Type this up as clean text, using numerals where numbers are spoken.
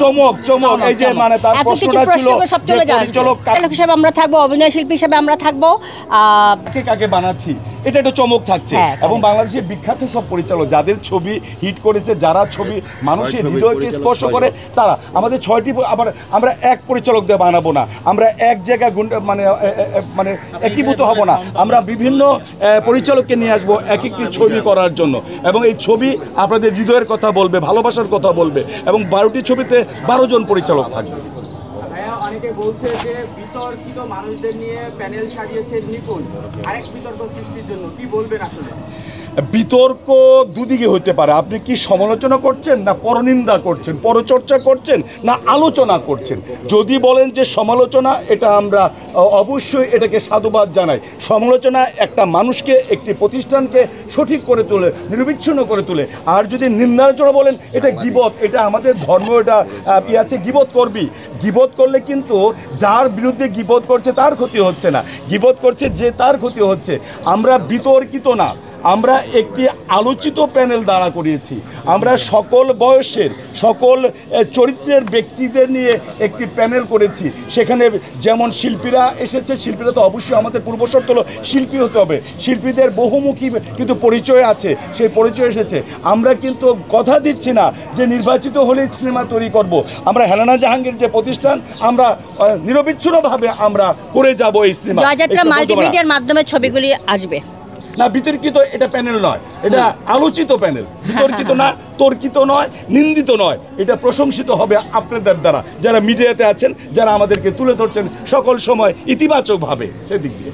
চমক চমক এই যে মানে তার প্রশ্নটা ছিল পরিচালক হিসেবে আমরা থাকবো, অভিনয় শিল্পী হিসেবে আমরা থাকবো, কাকে বানাচ্ছি, এটা একটা চমক থাকছে। এবং বাংলাদেশের বিখ্যাত সব পরিচালক যাদের ছবি হিট করেছে, যারা ছবি মানুষের হৃদয়কে স্পর্শ করে, তারা আমাদের 6টি, আবার আমরা এক পরিচালক দিয়ে বানাবো না, আমরা এক জায়গায় মানে মানে একীভূত হব না, আমরা বিভিন্ন পরিচালককে নিয়ে আসবো এক একটি ছবি করার জন্য। এবং এই ছবি আপনাদের হৃদয়ের কথা বলবে, ভালোবাসার কথা বলবে, এবং 12টি ছবিতে 12 জন পরিচালক থাকবে। অনেকে বলছে যে বিতর্কিত মানুষদের নিয়ে প্যানেল সাজিয়েছে নিপুণ, আরেক বিতর্ক সৃষ্টির জন্য কি বলবেন? আসলে বিতর্ক দুদিকে হতে পারে। আপনি কি সমালোচনা করছেন, না পরনিন্দা করছেন, পরচর্চা করছেন, না আলোচনা করছেন? যদি বলেন যে সমালোচনা, এটা আমরা অবশ্যই এটাকে সাধুবাদ জানাই। সমালোচনা একটা মানুষকে, একটি প্রতিষ্ঠানকে সঠিক করে তোলে, নিরবিচ্ছিন্ন করে তোলে। আর যদি নিন্দালোচনা বলেন, এটা গীবত, এটা আমাদের ধর্ম, এটা আছে গীবত করবি। গীবত করলে কিন্তু যার বিরুদ্ধে গীবত করছে তার ক্ষতি হচ্ছে না, গীবত করছে যে তার ক্ষতি হচ্ছে। আমরা বিতর্কিত না, আমরা একটি আলোচিত প্যানেল দাঁড়া করিয়েছি। আমরা সকল বয়সের, সকল চরিত্রের ব্যক্তিদের নিয়ে একটি প্যানেল করেছি। সেখানে যেমন শিল্পীরা এসেছে, শিল্পীরা তো অবশ্যই আমাদের পূর্বশর্ত হলো শিল্পী হতে হবে। শিল্পীদের বহুমুখী কিন্তু পরিচয় আছে, সেই পরিচয় এসেছে। আমরা কিন্তু কথা দিচ্ছি না যে নির্বাচিত হলেই সিনেমা তৈরি করব। আমরা হেলেনা জাহাঙ্গীর যে প্রতিষ্ঠান, আমরা নিরবিচ্ছিন্নভাবে আমরা করে যাব এই সিনেমা। জয়যাত্রা মাল্টিমিডিয়ার মাধ্যমে ছবিগুলি আসবে না, বিতর্কিত এটা প্যানেল নয়, এটা আলোচিত প্যানেল। বিতর্কিত না, তর্কিত নয়, নিন্দিত নয়, এটা প্রশংসিত হবে আপনাদের দ্বারা, যারা মিডিয়াতে আছেন, যারা আমাদেরকে তুলে ধরছেন সকল সময় ইতিবাচকভাবে সেদিক দিয়ে।